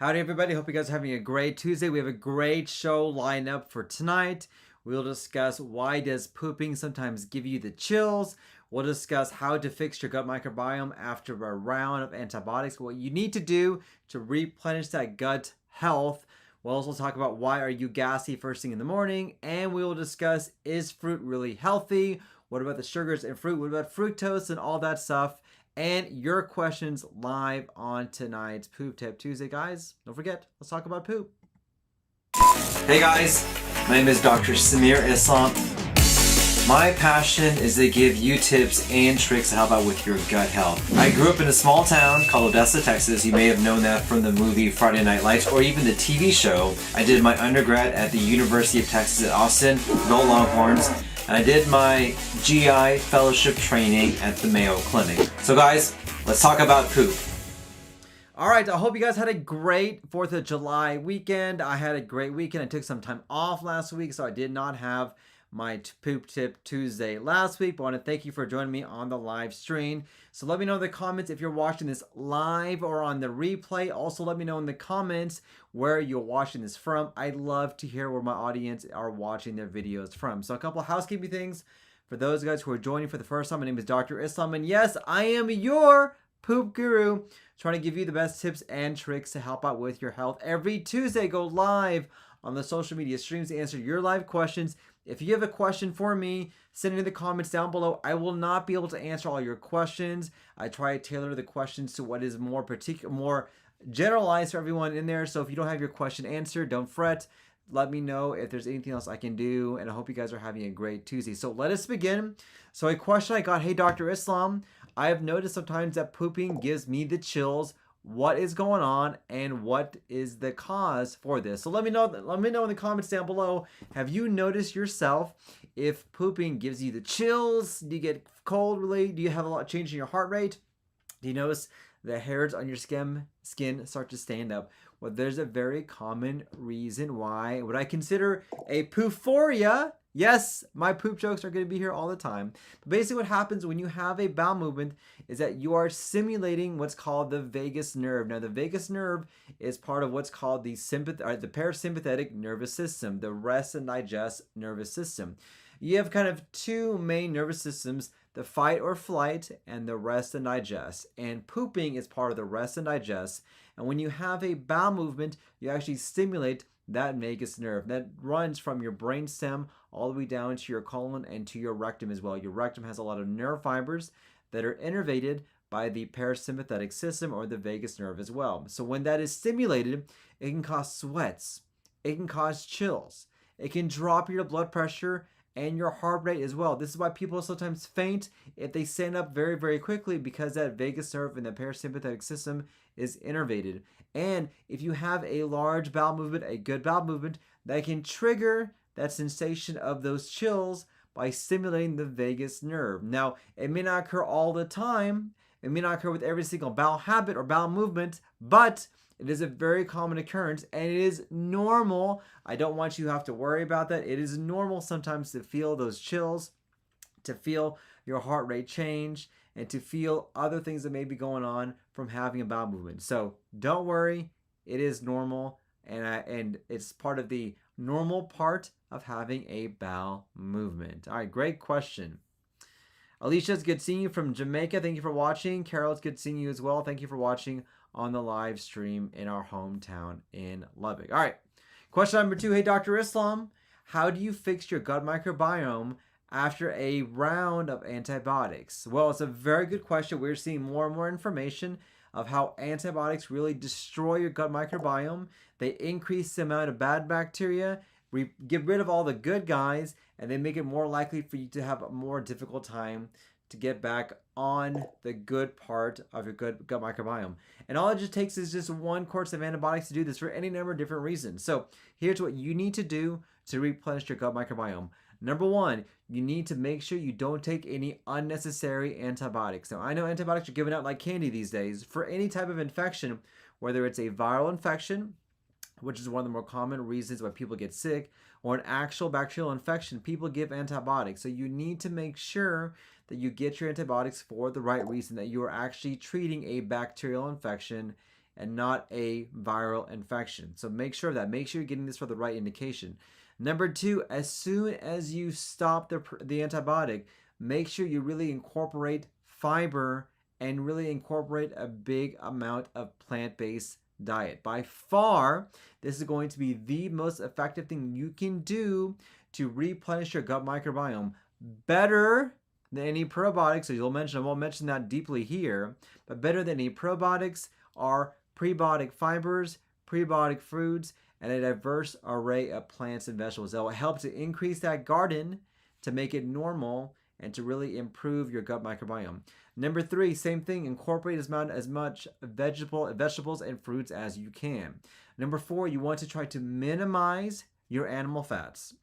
Howdy everybody, hope you guys are having a great Tuesday. We have a great show lined up for tonight. We'll discuss why does pooping sometimes give you the chills. We'll discuss how to fix your gut microbiome after a round of antibiotics, what you need to do to replenish that gut health. We'll also talk about why are you gassy first thing in the morning, and we will discuss is fruit really healthy? What about the sugars in fruit? What about fructose and all that stuff? And your questions live on tonight's Poop Tip Tuesday, guys. Don't forget, let's talk about poop. Hey guys, my name is Dr. Samir Islam. My passion is to give you tips and tricks to help out with your gut health. I grew up in a small town called Odessa, Texas. You may have known that from the movie Friday Night Lights or even the TV show. I did my undergrad at the University of Texas at Austin, go Longhorns. And I did my GI fellowship training at the Mayo Clinic. So guys, let's talk about poop. Alright, I hope you guys had a great 4th of July weekend. I had a great weekend. I took some time off last week, so I did not have my Poop Tip Tuesday last week, but I want to thank you for joining me on the live stream. So let me know in the comments if you're watching this live or on the replay. Also, let me know in the comments where you're watching this from. I'd love to hear where my audience are watching their videos from. So a couple of housekeeping things for those guys who are joining for the first time. My name is Dr. Islam, and yes, I am your poop guru, trying to give you the best tips and tricks to help out with your health. Every Tuesday, go live on the social media streams to answer your live questions. If you have a question for me, send it in the comments down below. I will not be able to answer all your questions. I try to tailor the questions to what is more generalized for everyone in there. So if you don't have your question answered, don't fret. Let me know if there's anything else I can do. And I hope you guys are having a great Tuesday. So let us begin. So a question I got, hey, Dr. Islam, I have noticed sometimes that pooping gives me the chills. What is going on and what is the cause for this? So let me know in the comments down below. Have you noticed yourself if pooping gives you the chills? Do you get cold really? Do you have a lot of change in your heart rate? Do you notice the hairs on your skin start to stand up? Well, there's a very common reason why. What I consider a poophoria. Yes, my poop jokes are going to be here all the time. But basically what happens when you have a bowel movement is that you are stimulating what's called the vagus nerve. Now, the vagus nerve is part of what's called the parasympathetic nervous system, the rest and digest nervous system. You have kind of two main nervous systems, the fight or flight and the rest and digest. And pooping is part of the rest and digest. And when you have a bowel movement, you actually stimulate that vagus nerve that runs from your brainstem all the way down to your colon and to your rectum as well. Your rectum has a lot of nerve fibers that are innervated by the parasympathetic system or the vagus nerve as well. So when that is stimulated, it can cause sweats, it can cause chills, it can drop your blood pressure and your heart rate as well. This is why people sometimes faint if they stand up very, very quickly, because that vagus nerve and the parasympathetic system is innervated. And if you have a large bowel movement, a good bowel movement, that can trigger that sensation of those chills by stimulating the vagus nerve. Now, it may not occur all the time. It may not occur with every single bowel habit or bowel movement, but it is a very common occurrence and it is normal. I don't want you to have to worry about that. It is normal sometimes to feel those chills, to feel your heart rate change, and to feel other things that may be going on from having a bowel movement. So don't worry, it is normal, and it's part of the normal part of having a bowel movement. All right, great question. Alicia, it's good seeing you from Jamaica. Thank you for watching. Carol, it's good seeing you as well. Thank you for watching on the live stream in our hometown in Lubbock. All right, question number 2. Hey, Dr. Islam, how do you fix your gut microbiome after a round of antibiotics? Well, it's a very good question. We're seeing more and more information of how antibiotics really destroy your gut microbiome. They increase the amount of bad bacteria, get rid of all the good guys, and they make it more likely for you to have a more difficult time to get back on the good part of your gut microbiome. And all it just takes is just one course of antibiotics to do this for any number of different reasons. So here's what you need to do to replenish your gut microbiome. Number 1, you need to make sure you don't take any unnecessary antibiotics. Now, I know antibiotics are given out like candy these days for any type of infection, whether it's a viral infection, which is one of the more common reasons why people get sick, or an actual bacterial infection, people give antibiotics. So you need to make sure that you get your antibiotics for the right reason, that you are actually treating a bacterial infection and not a viral infection. So make sure of that. Make sure you're getting this for the right indication. Number two, as soon as you stop the antibiotic, make sure you really incorporate fiber and really incorporate a big amount of plant-based diet. By far, this is going to be the most effective thing you can do to replenish your gut microbiome. Better than any probiotics, so I won't mention that deeply here, but better than any probiotics are prebiotic fibers, prebiotic foods, and a diverse array of plants and vegetables that will help to increase that garden, to make it normal, and to really improve your gut microbiome. Number three, same thing, incorporate as much vegetables and fruits as you can. Number four, you want to try to minimize your animal fats.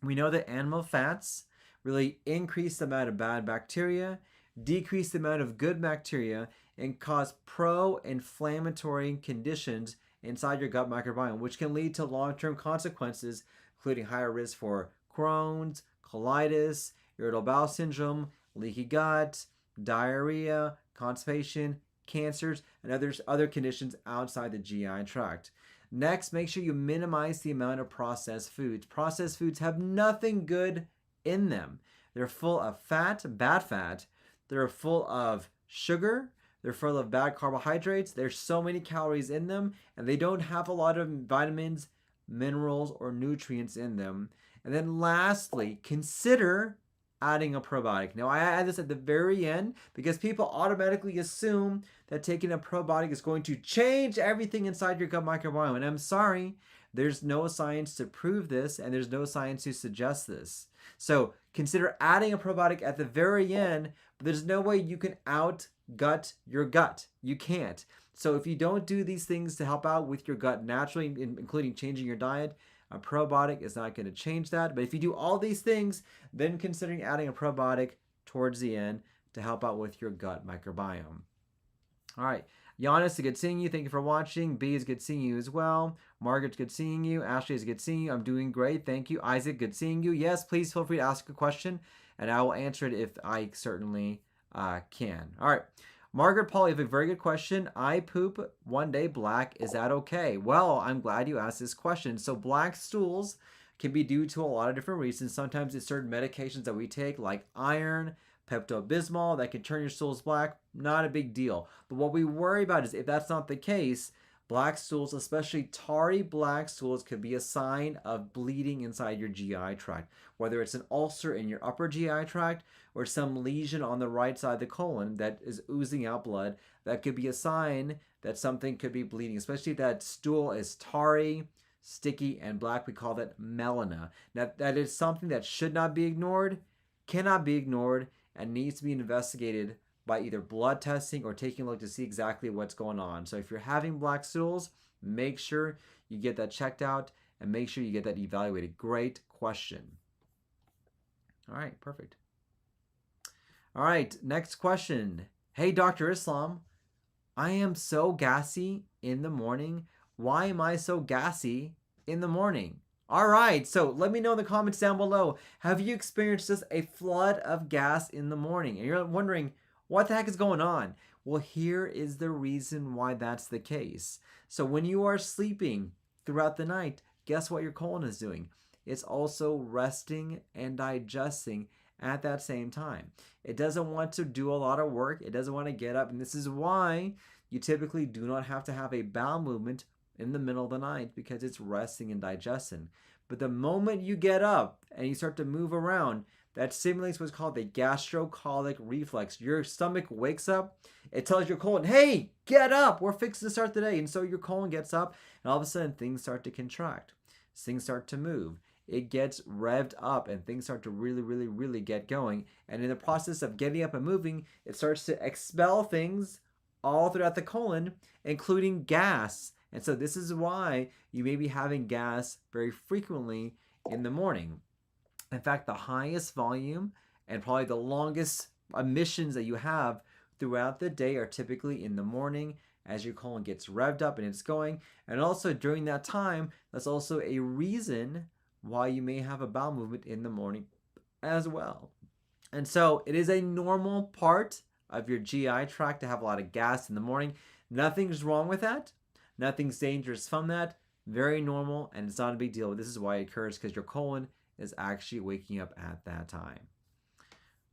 We know that animal fats really increase the amount of bad bacteria, decrease the amount of good bacteria, and cause pro-inflammatory conditions inside your gut microbiome, which can lead to long-term consequences, including higher risk for Crohn's, colitis, irritable bowel syndrome, leaky gut, diarrhea, constipation, cancers, and other conditions outside the GI tract. Next, make sure you minimize the amount of processed foods. Processed foods have nothing good in them. They're full of fat, bad fat. They're full of sugar. They're full of bad carbohydrates. There's so many calories in them, and they don't have a lot of vitamins, minerals, or nutrients in them. And then lastly, consider adding a probiotic. Now, I add this at the very end because people automatically assume that taking a probiotic is going to change everything inside your gut microbiome. And I'm sorry, there's no science to prove this, and there's no science to suggest this. So consider adding a probiotic at the very end, but there's no way you can out-gut your gut. You can't. So if you don't do these things to help out with your gut naturally, including changing your diet, a probiotic is not going to change that. But if you do all these things, then considering adding a probiotic towards the end to help out with your gut microbiome. All right. Giannis, good seeing you. Thank you for watching. B is good seeing you as well. Margaret's good seeing you. Ashley is good seeing you. I'm doing great. Thank you. Isaac, good seeing you. Yes, please feel free to ask a question, and I will answer it if I certainly can. All right. Margaret Paul, you have a very good question. I poop one day black. Is that okay? Well, I'm glad you asked this question. So black stools can be due to a lot of different reasons. Sometimes it's certain medications that we take like iron, Pepto-Bismol, that can turn your stools black. Not a big deal. But what we worry about is if that's not the case, black stools, especially tarry black stools, could be a sign of bleeding inside your GI tract. Whether it's an ulcer in your upper GI tract or some lesion on the right side of the colon that is oozing out blood, that could be a sign that something could be bleeding, especially if that stool is tarry, sticky, and black. We call that melena. Now, that is something that should not be ignored, cannot be ignored, and needs to be investigated by either blood testing or taking a look to see exactly what's going on. So if you're having black stools, make sure you get that checked out and make sure you get that evaluated. Great question. All right, perfect. All right, next question. Hey, Dr. Islam, I am so gassy in the morning. Why am I so gassy in the morning? All right, so let me know in the comments down below. Have you experienced just a flood of gas in the morning? And you're wondering, what the heck is going on? Well, here is the reason why that's the case. So when you are sleeping throughout the night, guess what your colon is doing? It's also resting and digesting at that same time. It doesn't want to do a lot of work. It doesn't want to get up. And this is why you typically do not have to have a bowel movement in the middle of the night, because it's resting and digesting. But the moment you get up and you start to move around, that stimulates what's called the gastrocolic reflex. Your stomach wakes up. It tells your colon, hey, get up. We're fixing to start the day. And so your colon gets up, and all of a sudden things start to contract. Things start to move. It gets revved up, and things start to really get going. And in the process of getting up and moving, it starts to expel things all throughout the colon, including gas. And so this is why you may be having gas very frequently in the morning. In fact, the highest volume and probably the longest emissions that you have throughout the day are typically in the morning as your colon gets revved up and it's going. And also during that time, that's also a reason why you may have a bowel movement in the morning as well. And so it is a normal part of your GI tract to have a lot of gas in the morning. Nothing's wrong with that. Nothing's dangerous from that. Very normal, and it's not a big deal. This is why it occurs, because your colon is actually waking up at that time.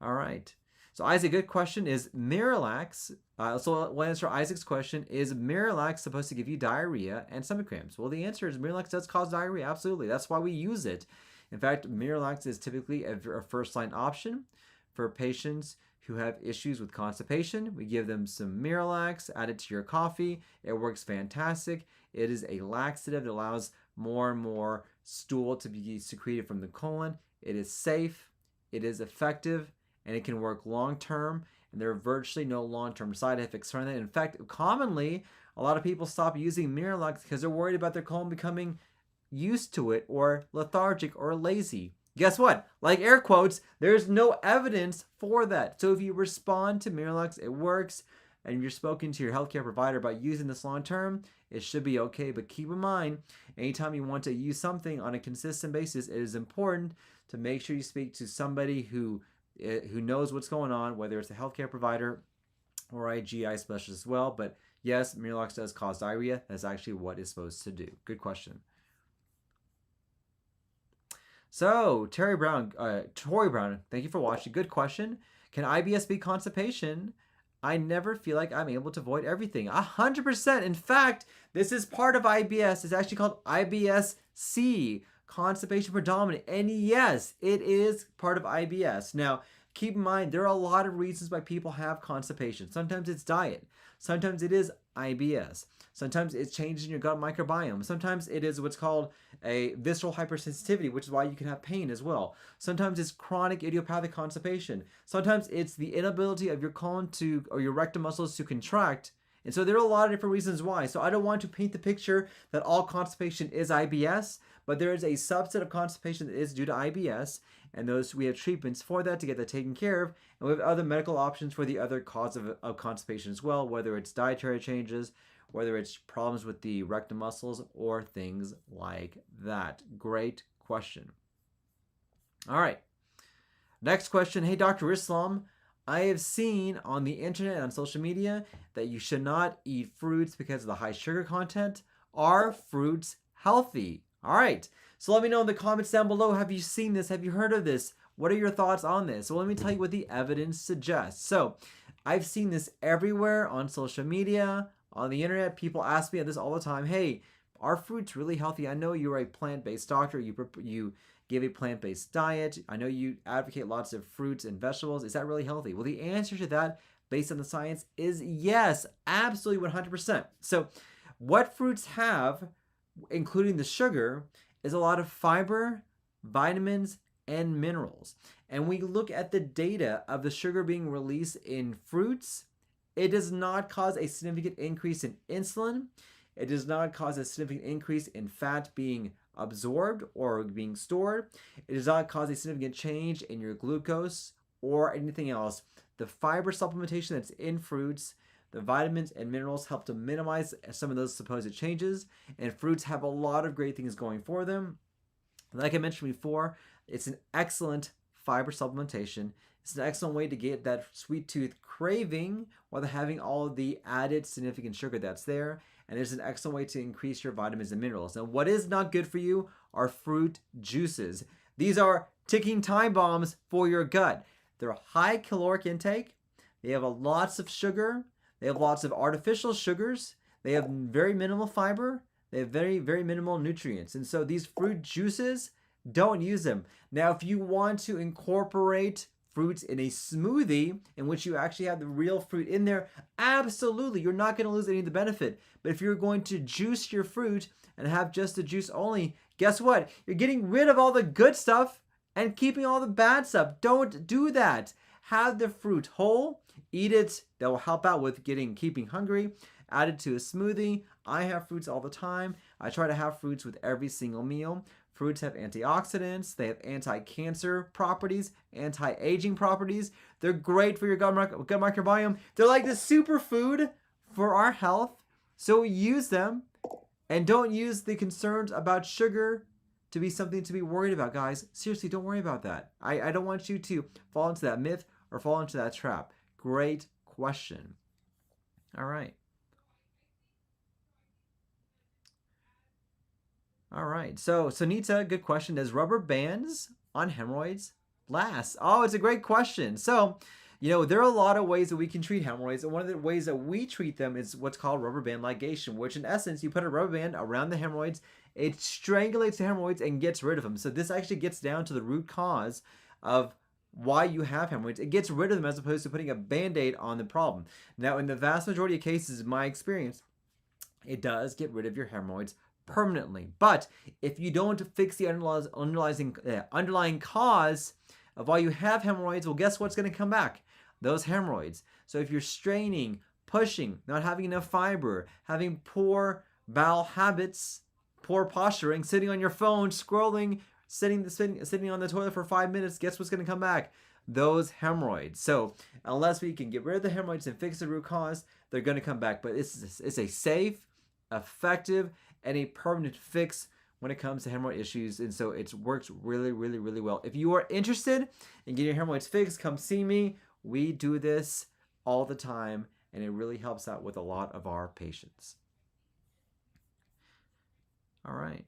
All right. So Isaac, good question. Is Miralax, so we'll answer Isaac's question, is Miralax supposed to give you diarrhea and stomach cramps? Well, the answer is Miralax does cause diarrhea, absolutely. That's why we use it. In fact, Miralax is typically a first-line option for patients who have issues with constipation. We give them some Miralax, add it to your coffee. It works fantastic. It is a laxative that allows more and more stool to be secreted from the colon. It is safe, it is effective, and it can work long-term, and there are virtually no long-term side effects from it. In fact, commonly, a lot of people stop using Miralax because they're worried about their colon becoming used to it or lethargic or lazy. Guess what? Like air quotes, there's no evidence for that. So if you respond to Miralax, it works, and you're spoken to your healthcare provider about using this long-term, it should be okay. But keep in mind, anytime you want to use something on a consistent basis, it is important to make sure you speak to somebody who knows what's going on, whether it's a healthcare provider or a GI specialist as well. But yes, Miralax does cause diarrhea. That's actually what it's supposed to do. Good question. So, Tori Brown, thank you for watching. Good question. Can IBS be constipation? I never feel like I'm able to avoid everything. 100%. In fact, this is part of IBS. It's actually called IBS-C, constipation predominant. And yes, it is part of IBS. Now, keep in mind, there are a lot of reasons why people have constipation. Sometimes it's diet. Sometimes it is IBS. Sometimes it's changes in your gut microbiome. Sometimes it is what's called a visceral hypersensitivity, which is why you can have pain as well. Sometimes it's chronic idiopathic constipation. Sometimes it's the inability of your colon to, or your rectum muscles to contract. And so there are a lot of different reasons why. So I don't want to paint the picture that all constipation is IBS, but there is a subset of constipation that is due to IBS, and those we have treatments for that to get that taken care of, and we have other medical options for the other cause of constipation as well, whether it's dietary changes, whether it's problems with the rectum muscles, or things like that. Great question. All right. Next question. Hey, Dr. Islam, I have seen on the internet and on social media that you should not eat fruits because of the high sugar content. Are fruits healthy? All right. So let me know in the comments down below. Have you seen this? Have you heard of this? What are your thoughts on this? Well, let me tell you what the evidence suggests. So I've seen this everywhere on social media, on the internet. People ask me this all the time. Hey, are fruits really healthy? I know you're a plant-based doctor. You give a plant-based diet. I know you advocate lots of fruits and vegetables. Is that really healthy? Well, the answer to that, based on the science, is yes, absolutely 100%. So what fruits have, including the sugar, is a lot of fiber, vitamins, and minerals. And we look at the data of the sugar being released in fruits. It does not cause a significant increase in insulin. It does not cause a significant increase in fat being absorbed or being stored. It does not cause a significant change in your glucose or anything else. The fiber supplementation that's in fruits, the vitamins and minerals help to minimize some of those supposed changes, and fruits have a lot of great things going for them. Like I mentioned before, it's an excellent fiber supplementation. It's an excellent way to get that sweet tooth craving without having all of the added significant sugar that's there. And there's an excellent way to increase your vitamins and minerals. Now, what is not good for you are fruit juices. These are ticking time bombs for your gut. They're high caloric intake. They have lots of sugar. They have lots of artificial sugars. They have very minimal fiber. They have very, very minimal nutrients. And so these fruit juices, don't use them. Now, if you want to incorporate fruits in a smoothie in which you actually have the real fruit in there, absolutely, you're not going to lose any of the benefit. But if you're going to juice your fruit and have just the juice only, guess what? You're getting rid of all the good stuff and keeping all the bad stuff. Don't do that. Have the fruit whole, eat it. That will help out with keeping hungry. Add it to a smoothie. I have fruits all the time. I try to have fruits with every single meal. Fruits have antioxidants. They have anti-cancer properties, anti-aging properties. They're great for your gut microbiome. They're like the superfood for our health. So use them, and don't use the concerns about sugar to be something to be worried about, guys. Seriously, don't worry about that. I don't want you to fall into that myth or fall into that trap. Great question. All right. All right. So Sunita, good question. Does rubber bands on hemorrhoids last? Oh, it's a great question. So, there are a lot of ways that we can treat hemorrhoids, and one of the ways that we treat them is what's called rubber band ligation, which in essence, you put a rubber band around the hemorrhoids, it strangulates the hemorrhoids and gets rid of them. So this actually gets down to the root cause of why you have hemorrhoids. It gets rid of them as opposed to putting a band-aid on the problem. Now, in the vast majority of cases, in my experience, it does get rid of your hemorrhoids permanently. But if you don't fix the underlying cause of why you have hemorrhoids, well, guess what's going to come back? Those hemorrhoids. So if you're straining, pushing, not having enough fiber, having poor bowel habits, poor posturing, sitting on your phone, scrolling, sitting on the toilet for 5 minutes, guess what's going to come back? Those hemorrhoids. So unless we can get rid of the hemorrhoids and fix the root cause, they're going to come back. But it's a safe, effective, and a permanent fix when it comes to hemorrhoid issues, and so it works really, really, really well. If you are interested in getting your hemorrhoids fixed, come see me. We do this all the time, and it really helps out with a lot of our patients. All right.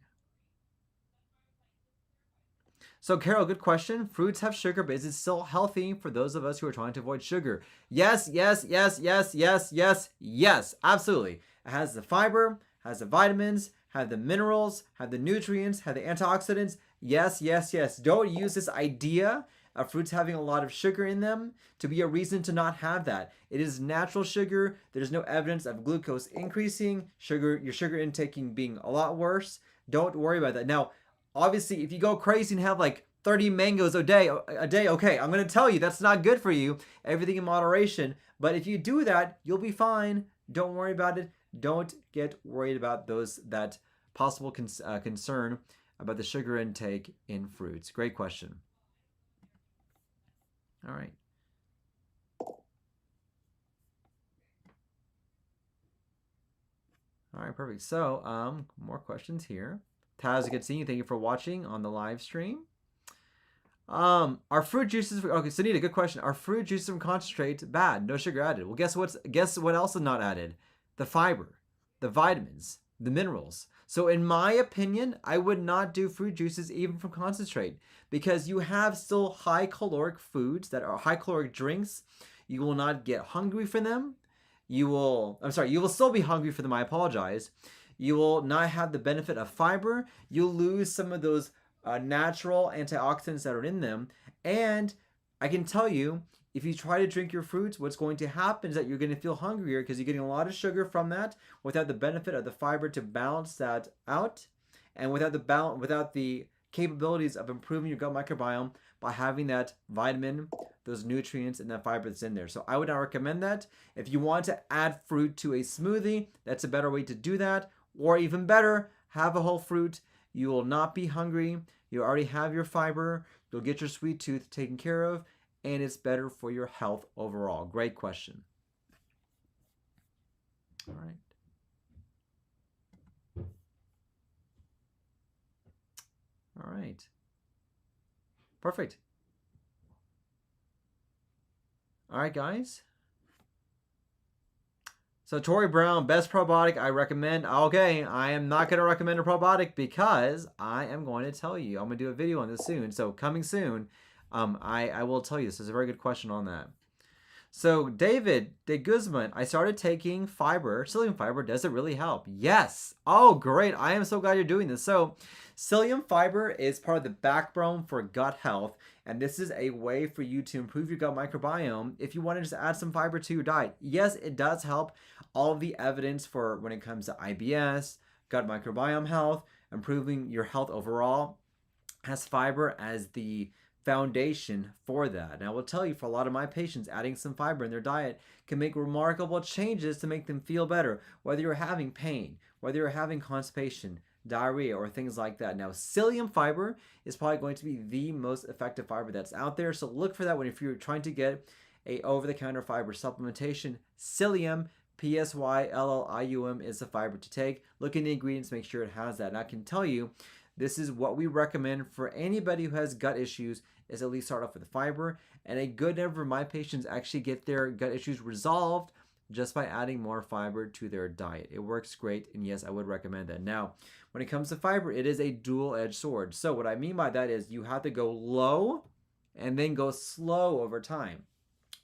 So Carol, good question. Fruits have sugar, but is it still healthy for those of us who are trying to avoid sugar? Yes, yes, yes, yes, yes, yes, yes, absolutely. It has the fiber, has the vitamins, have the minerals, have the nutrients, have the antioxidants. Yes, yes, yes. Don't use this idea of fruits having a lot of sugar in them to be a reason to not have that. It is natural sugar. There's no evidence of glucose increasing, your sugar intaking being a lot worse. Don't worry about that. Now, obviously, if you go crazy and have like 30 mangoes a day, okay, I'm going to tell you that's not good for you. Everything in moderation. But if you do that, you'll be fine. Don't worry about it. Don't get worried about that possible concern about the sugar intake in fruits. Great question. All right. All right, perfect. So, more questions here. Taz, good seeing you. Thank you for watching on the live stream. Are fruit juices? Okay, Sunita, good question. Are fruit juices from concentrate bad? No sugar added. Well, guess what else is not added? The fiber, the vitamins, the minerals. So in my opinion, I would not do fruit juices even from concentrate because you have still high caloric foods that are high caloric drinks. You will not get hungry for them. You will still be hungry for them. I apologize. You will not have the benefit of fiber. You'll lose some of those natural antioxidants that are in them. And I can tell you, if you try to drink your fruits, what's going to happen is that you're going to feel hungrier because you're getting a lot of sugar from that without the benefit of the fiber to balance that out, and without the capabilities of improving your gut microbiome by having that vitamin, those nutrients, and that fiber that's in there. So I would not recommend that. If you want to add fruit to a smoothie, that's a better way to do that. Or even better, have a whole fruit. You will not be hungry. You already have your fiber. You'll get your sweet tooth taken care of, and it's better for your health overall. Great question. All right. All right. Perfect. All right, guys. So Tori Brown, best probiotic I recommend. Okay, I am not going to recommend a probiotic because I am going to tell you. I'm going to do a video on this soon. So coming soon, I will tell you. This is a very good question on that. So David de Guzman, I started taking fiber, psyllium fiber. Does it really help? Yes. Oh, great. I am so glad you're doing this. So psyllium fiber is part of the backbone for gut health. And this is a way for you to improve your gut microbiome if you want to just add some fiber to your diet. Yes, it does help. All of the evidence for when it comes to IBS, gut microbiome health, improving your health overall, has fiber as the foundation for that. And I will tell you, for a lot of my patients, adding some fiber in their diet can make remarkable changes to make them feel better, whether you're having pain, whether you're having constipation, diarrhea, or things like that. Now, psyllium fiber is probably going to be the most effective fiber that's out there, so look for that if you're trying to get a over-the-counter fiber supplementation. Psyllium, Psyllium, is the fiber to take. Look in the ingredients, make sure it has that. And I can tell you, this is what we recommend for anybody who has gut issues, is at least start off with the fiber. And a good number of my patients actually get their gut issues resolved just by adding more fiber to their diet. It works great, and yes, I would recommend that. Now, when it comes to fiber, it is a dual-edged sword. So what I mean by that is you have to go low and then go slow over time.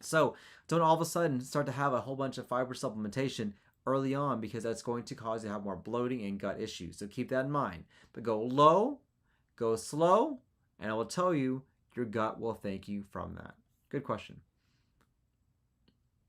So don't all of a sudden start to have a whole bunch of fiber supplementation early on, because that's going to cause you to have more bloating and gut issues. So keep that in mind. But go low, go slow, and I will tell you, your gut will thank you from that. Good question.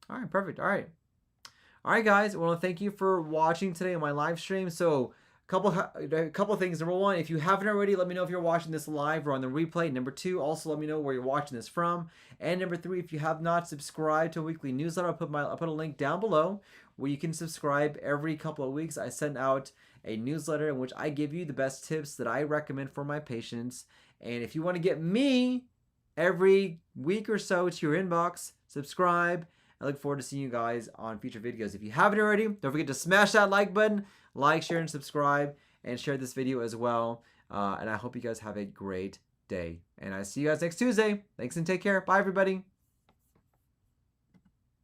All right, perfect. All right, guys. I want to thank you for watching today on my live stream. So a couple things. Number one, if you haven't already, let me know if you're watching this live or on the replay. Number two, also let me know where you're watching this from. And number three, if you have not subscribed to a weekly newsletter, I'll put a link down below where you can subscribe. Every couple of weeks, I send out a newsletter in which I give you the best tips that I recommend for my patients. And if you want to get me every week or so to your inbox, subscribe. I look forward to seeing you guys on future videos. If you haven't already, don't forget to smash that like button, like, share, and subscribe, and share this video as well. And I hope you guys have a great day. And I see you guys next Tuesday. Thanks and take care. Bye, everybody.